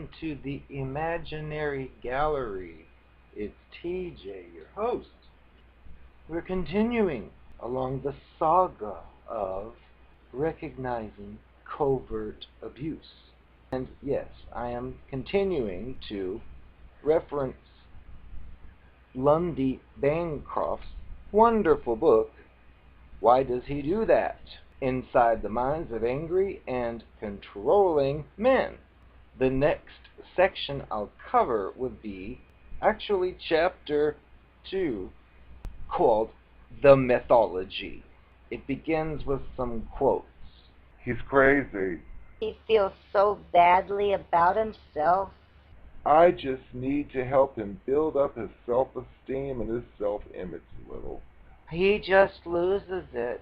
into the imaginary gallery. It's TJ, your host. We're continuing along the saga of recognizing covert abuse. And yes, I am continuing to reference Lundy Bancroft's wonderful book, Why Does He Do That? Inside the Minds of Angry and Controlling Men. The next section I'll cover would be actually chapter 2, called The Mythology. It begins with some quotes. He's crazy. He feels so badly about himself. I just need to help him build up his self-esteem and his self-image a little. He just loses it.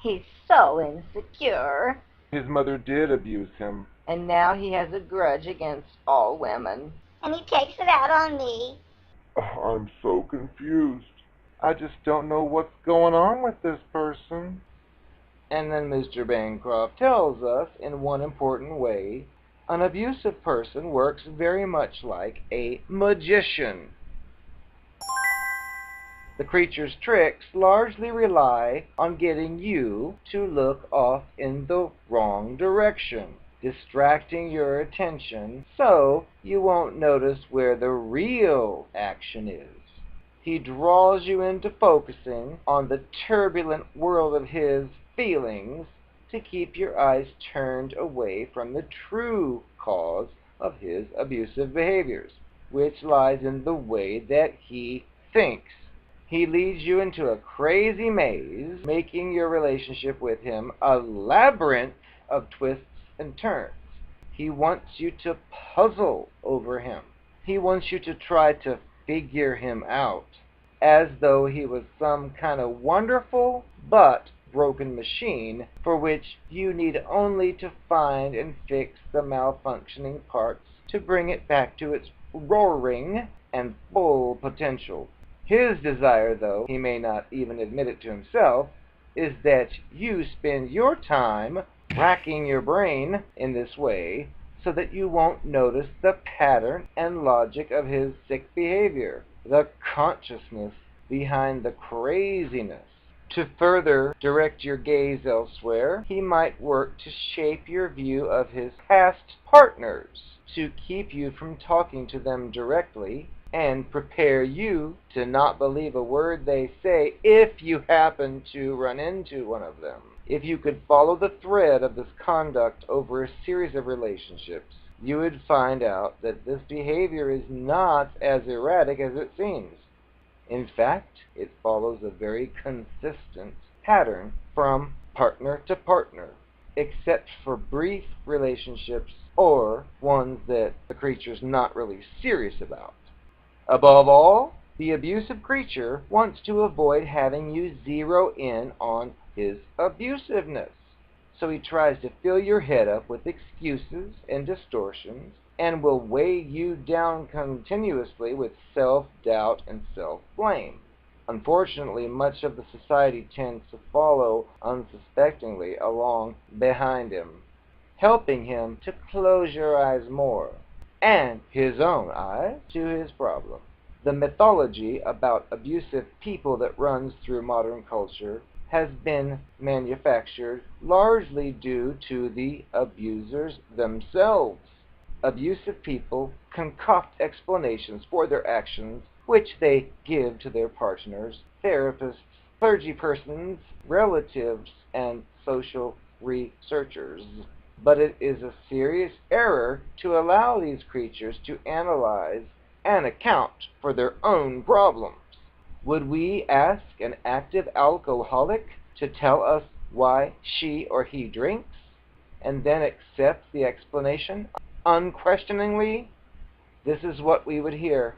He's so insecure. His mother did abuse him. And now he has a grudge against all women. And he takes it out on me. Oh, I'm so confused. I just don't know what's going on with this person. And then Mr. Bancroft tells us in one important way, an abusive person works very much like a magician. The creature's tricks largely rely on getting you to look off in the wrong direction, distracting your attention so you won't notice where the real action is. He draws you into focusing on the turbulent world of his feelings to keep your eyes turned away from the true cause of his abusive behaviors, which lies in the way that he thinks. He leads you into a crazy maze, making your relationship with him a labyrinth of twists and turns. He wants you to puzzle over him. He wants you to try to figure him out, as though he was some kind of wonderful but broken machine for which you need only to find and fix the malfunctioning parts to bring it back to its roaring and full potential. His desire, though he may not even admit it to himself, is that you spend your time racking your brain in this way so that you won't notice the pattern and logic of his sick behavior, the consciousness behind the craziness. To further direct your gaze elsewhere, he might work to shape your view of his past partners, to keep you from talking to them directly, and prepare you to not believe a word they say if you happen to run into one of them. If you could follow the thread of this conduct over a series of relationships, you would find out that this behavior is not as erratic as it seems. In fact, it follows a very consistent pattern from partner to partner, except for brief relationships or ones that the creature's not really serious about. Above all, the abusive creature wants to avoid having you zero in on his abusiveness. So he tries to fill your head up with excuses and distortions and will weigh you down continuously with self-doubt and self-blame. Unfortunately, much of the society tends to follow unsuspectingly along behind him, helping him to close your eyes more, and his own eyes, to his problem. The mythology about abusive people that runs through modern culture has been manufactured largely due to the abusers themselves. Abusive people concoct explanations for their actions which they give to their partners, therapists, clergy persons, relatives, and social researchers. But it is a serious error to allow these creatures to analyze and account for their own problems. Would we ask an active alcoholic to tell us why she or he drinks, and then accept the explanation unquestioningly? This is what we would hear.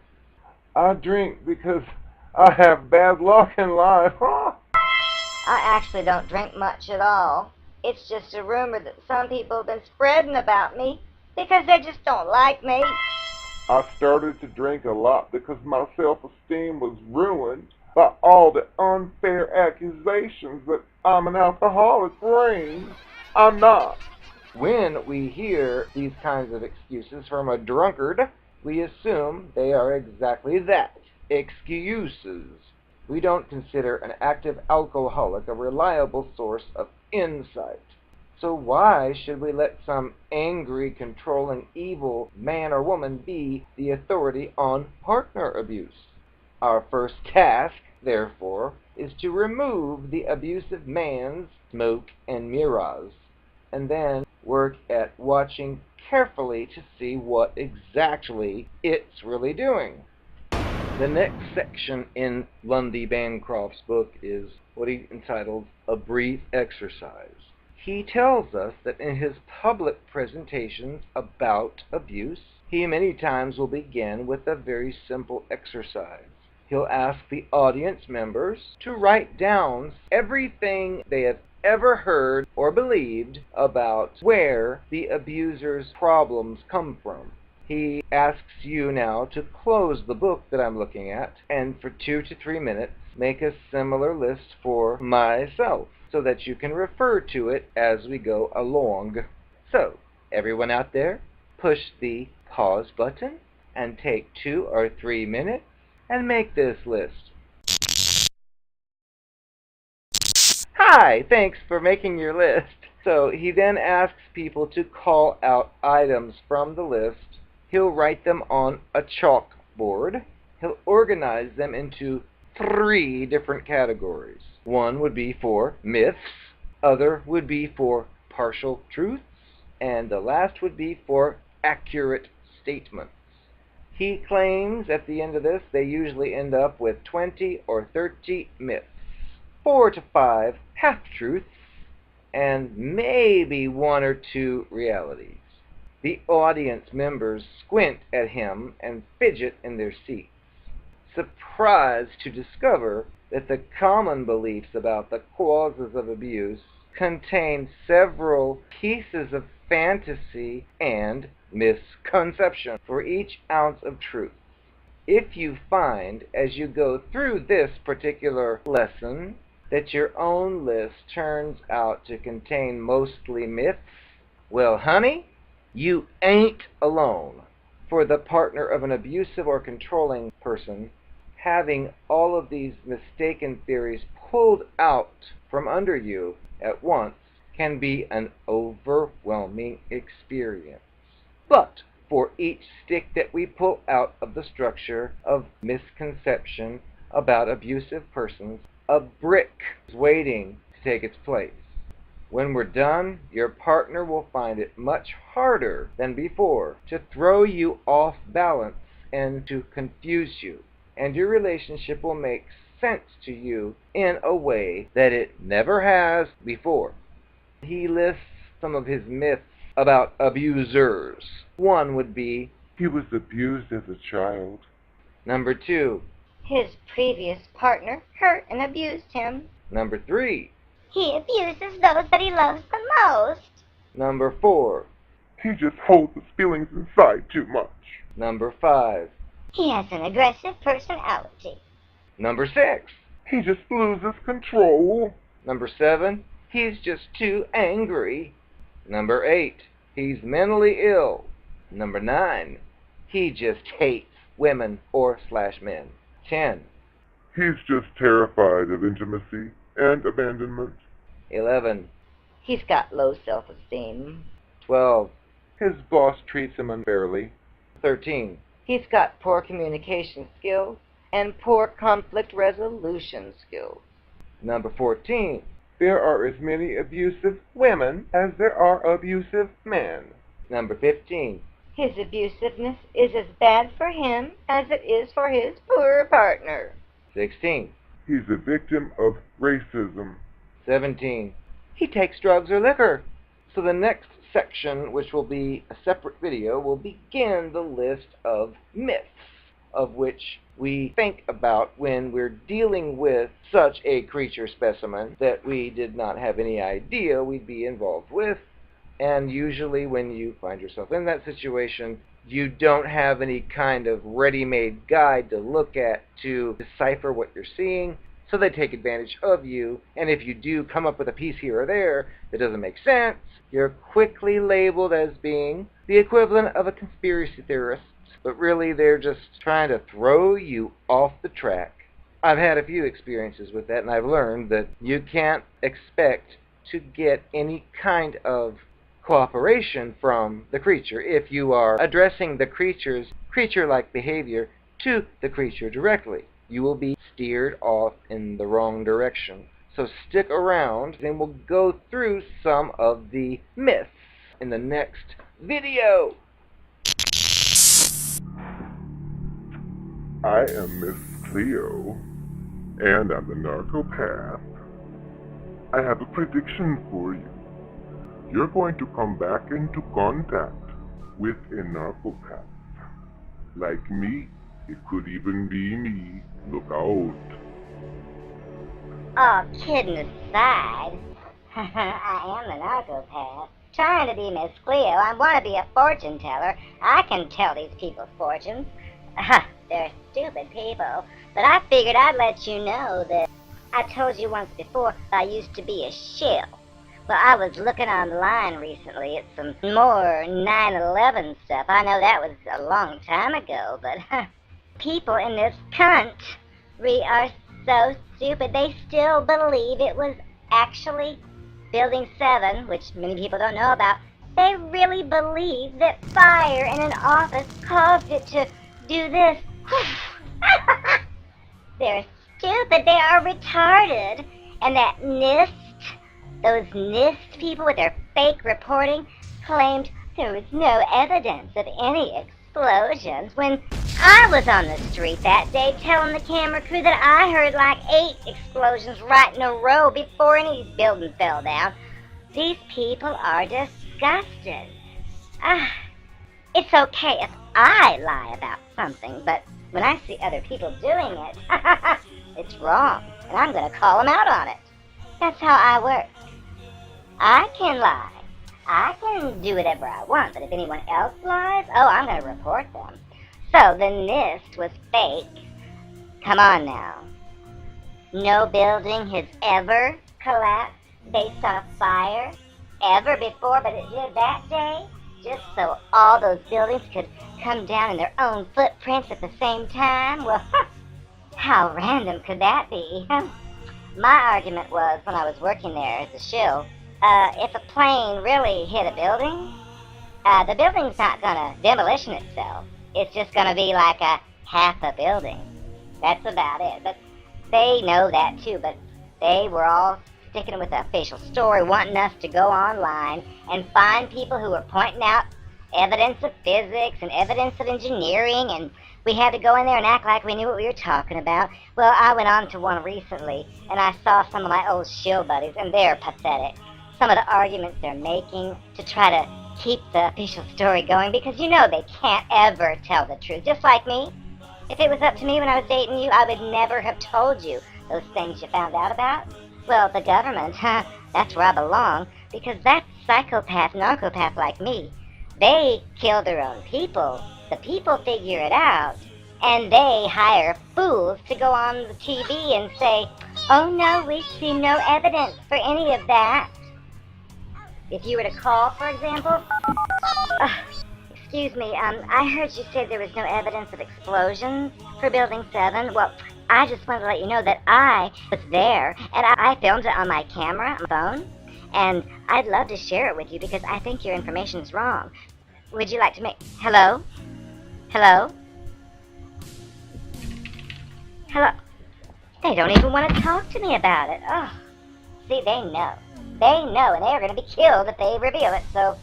I drink because I have bad luck in life. I actually don't drink much at all. It's just a rumor that some people have been spreading about me because they just don't like me. I started to drink a lot because my self-esteem was ruined by all the unfair accusations that I'm an alcoholic. Rain, I'm not. When we hear these kinds of excuses from a drunkard, we assume they are exactly that, excuses. We don't consider an active alcoholic a reliable source of insight. So why should we let some angry, controlling, evil man or woman be the authority on partner abuse? Our first task, therefore, is to remove the abusive man's smoke and mirrors, and then work at watching carefully to see what exactly it's really doing. The next section in Lundy Bancroft's book is what he entitled A Brief Exercise. He tells us that in his public presentations about abuse, he many times will begin with a very simple exercise. He'll ask the audience members to write down everything they have ever heard or believed about where the abuser's problems come from. He asks you now to close the book that I'm looking at and for 2 to 3 minutes make a similar list for myself so that you can refer to it as we go along. So, everyone out there, push the pause button and take 2 or 3 minutes and make this list. Hi, thanks for making your list. So he then asks people to call out items from the list. He'll write them on a chalkboard. He'll organize them into 3 different categories. One would be for myths, other would be for partial truths, and the last would be for accurate statements. He claims at the end of this they usually end up with 20 or 30 myths, 4 to 5 half-truths, and maybe 1 or 2 realities. The audience members squint at him and fidget in their seats, surprised to discover that the common beliefs about the causes of abuse contain several pieces of fantasy and misconception for each ounce of truth. If you find, as you go through this particular lesson, that your own list turns out to contain mostly myths, well, honey, you ain't alone. For the partner of an abusive or controlling person, having all of these mistaken theories pulled out from under you at once can be an overwhelming experience. But for each stick that we pull out of the structure of misconception about abusive persons, a brick is waiting to take its place. When we're done, your partner will find it much harder than before to throw you off balance and to confuse you, and your relationship will make sense to you in a way that it never has before. He lists some of his myths about abusers. One would be, He was abused as a child. Number 2. His previous partner hurt and abused him. Number 3. He abuses those that he loves the most. Number 4. He just holds his feelings inside too much. Number 5. He has an aggressive personality. Number 6. He just loses control. Number 7. He's just too angry. Number 8. He's mentally ill. Number 9. He just hates women or /men. 10. He's just terrified of intimacy and abandonment. 11. He's got low self-esteem. 12. His boss treats him unfairly. 13. He's got poor communication skills and poor conflict resolution skills. Number 14. There are as many abusive women as there are abusive men. Number 15. His abusiveness is as bad for him as it is for his poor partner. 16. He's a victim of racism. 17. He takes drugs or liquor. So the next section, which will be a separate video, will begin the list of myths of which we think about when we're dealing with such a creature specimen that we did not have any idea we'd be involved with. And usually when you find yourself in that situation, you don't have any kind of ready-made guide to look at to decipher what you're seeing, so they take advantage of you, and if you do come up with a piece here or there that doesn't make sense, You're quickly labeled as being the equivalent of a conspiracy theorist, but really they're just trying to throw you off the track. I've had a few experiences with that, and I've learned that you can't expect to get any kind of cooperation from the creature if you are addressing the creature's creature-like behavior to the creature directly. You will be steered off in the wrong direction. So stick around, and we'll go through some of the myths in the next video. I am Miss Cleo, and I'm the narcopath. I have a prediction for you. You're going to come back into contact with a narcopath. Like me, it could even be me. Look out. Oh, kidding aside, I am a narcopath. Trying to be Miss Cleo, I want to be a fortune teller. I can tell these people's fortunes. They're stupid people. But I figured I'd let you know that I told you once before I used to be a shill. Well, I was looking online recently at some more 9/11 stuff. I know that was a long time ago, but people in this country are so stupid. They still believe it was actually Building 7, which many people don't know about. They really believe that fire in an office caused it to do this. They're stupid. They are retarded. And that NIST, those NIST people with their fake reporting, claimed there was no evidence of any explosions when I was on the street that day telling the camera crew that I heard like 8 explosions right in a row before any building fell down. These people are disgusted. It's okay if I lie about something, but when I see other people doing it, it's wrong, and I'm going to call them out on it. That's how I work. I can lie. I can do whatever I want, but if anyone else lies, I'm going to report them. So the NIST was fake. Come on now. No building has ever collapsed based off fire ever before, but it did that day, just so all those buildings could come down in their own footprints at the same time. Well, how random could that be? My argument was, when I was working there as a shill, if a plane really hit a building, the building's not going to demolition itself. It's just going to be like a half a building. That's about it. But they know that too, but they were all sticking with the official story, wanting us to go online and find people who were pointing out evidence of physics and evidence of engineering, and we had to go in there and act like we knew what we were talking about. Well, I went on to one recently, and I saw some of my old shill buddies, and they're pathetic. Some of the arguments they're making to try to keep the official story going, because you know they can't ever tell the truth, just like me. If it was up to me when I was dating you, I would never have told you those things you found out about. Well, the government, that's where I belong, because that psychopath, narcopath like me, they kill their own people. The people figure it out, and they hire fools to go on the TV and say, oh no, we see no evidence for any of that. If you were to call, for example, excuse me, I heard you say there was no evidence of explosions for Building 7. Well, I just wanted to let you know that I was there, and I filmed it on my camera, on my phone, and I'd love to share it with you because I think your information is wrong. Would you like to make... Hello? Hello? Hello? They don't even want to talk to me about it. Oh, see, they know. They know, and they are going to be killed if they reveal it, so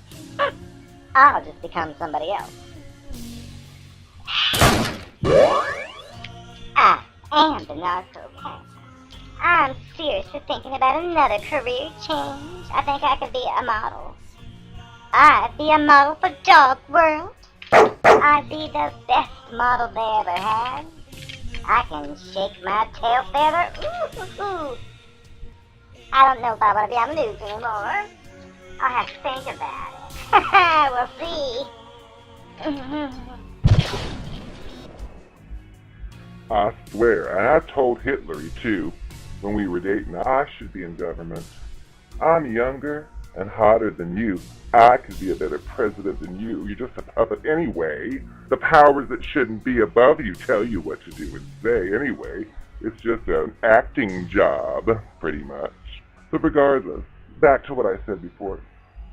I'll just become somebody else. I am the narcopath. I'm seriously thinking about another career change. I think I could be a model. I'd be a model for Dog World. I'd be the best model they ever had. I can shake my tail feather. Ooh. I don't know if I want to be on the news anymore. I'll have to think about it. We'll see. I swear, and I told Hitler too, when we were dating, I should be in government. I'm younger, and hotter than you. I could be a better president than you. You're just a puppet anyway. The powers that shouldn't be above you tell you what to do and say anyway. It's just an acting job, pretty much. But regardless, back to what I said before,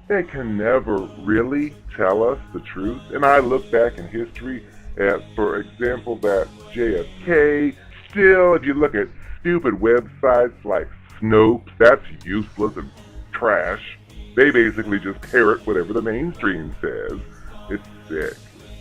they can never really tell us the truth. And I look back in history at, for example, that JFK. Still, if you look at stupid websites like Snopes, that's useless and trash. They basically just parrot whatever the mainstream says. It's sick.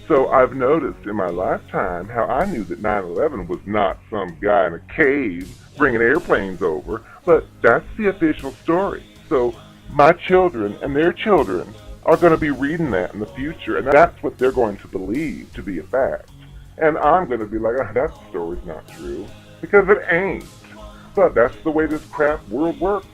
So I've noticed in my lifetime how I knew that 9/11 was not some guy in a cave bringing airplanes over, but that's the official story. So my children and their children are going to be reading that in the future, and that's what they're going to believe to be a fact. And I'm going to be like, oh, that story's not true, because it ain't. But that's the way this crap world works.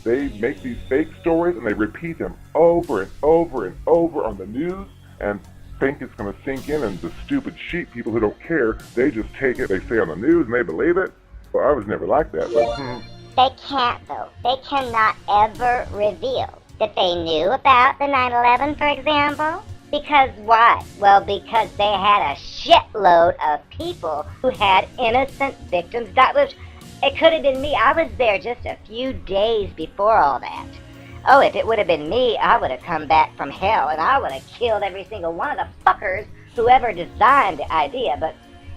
They make these fake stories and they repeat them over and over and over on the news and think it's going to sink in, and the stupid sheep people who don't care, they just take it, they say on the news, and they believe it. Well, I was never like that, but They can't, though. They cannot ever reveal that they knew about the 9/11, for example. Because why? Well, because they had a shitload of people who had innocent victims die. Which, it could have been me. I was there just a few days before all that. Oh, if it would have been me, I would have come back from hell, and I would have killed every single one of the fuckers who ever designed the idea. But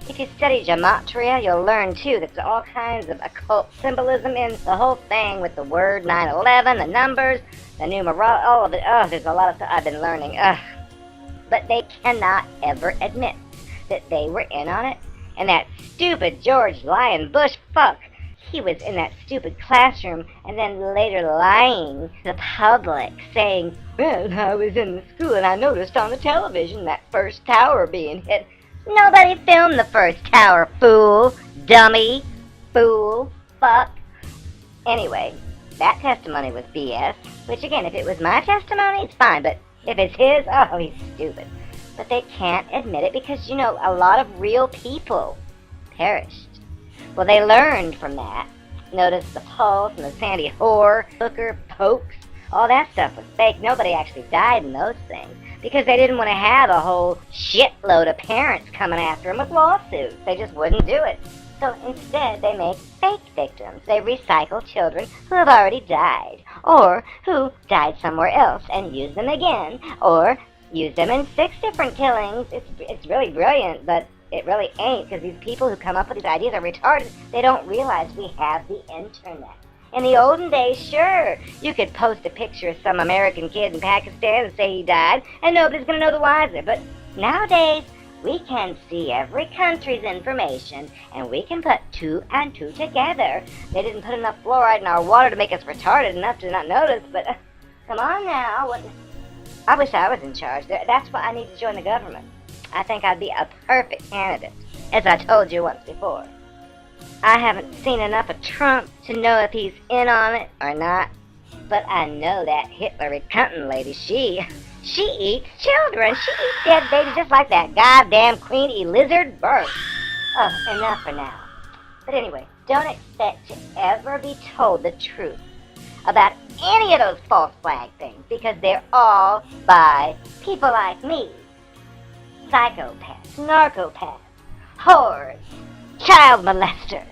if you study GEMATRIA, you'll learn, too, that there's all kinds of occult symbolism in the whole thing with the word 9/11, the numbers, the numerology, all of it. Oh, there's a lot of stuff I've been learning. But they cannot ever admit that they were in on it. And that stupid George Lyon Bush fuck, he was in that stupid classroom and then later lying to the public, saying, well, I was in the school and I noticed on the television that first tower being hit. Nobody filmed the first tower, fool, dummy, fool, fuck. Anyway, that testimony was BS, which again, if it was my testimony, it's fine, but if it's his, oh, he's stupid. But they can't admit it because, you know, a lot of real people perished. Well, they learned from that. Notice the Pulse and the Sandy Hooker, Pokes, all that stuff was fake. Nobody actually died in those things because they didn't want to have a whole shitload of parents coming after them with lawsuits. They just wouldn't do it. So instead, they make fake victims. They recycle children who have already died, or who died somewhere else and use them again, or use them in 6 different killings. It's really brilliant, but it really ain't, because these people who come up with these ideas are retarded. They don't realize we have the internet. In the olden days, sure, you could post a picture of some American kid in Pakistan and say he died, and nobody's going to know the wiser. But nowadays, we can see every country's information, and we can put 2 and 2 together. They didn't put enough fluoride in our water to make us retarded enough to not notice, but come on now. I wish I was in charge. That's why I need to join the government. I think I'd be a perfect candidate, as I told you once before. I haven't seen enough of Trump to know if he's in on it or not, but I know that Hitler cuntin' lady, she eats children. She eats dead babies just like that goddamn Queen Elizabeth bird. Oh, enough for now. But anyway, don't expect to ever be told the truth about any of those false flag things, because they're all by people like me. Psychopaths, narcopaths, whores, child molesters.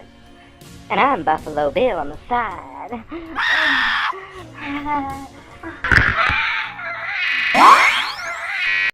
And I'm Buffalo Bill on the side.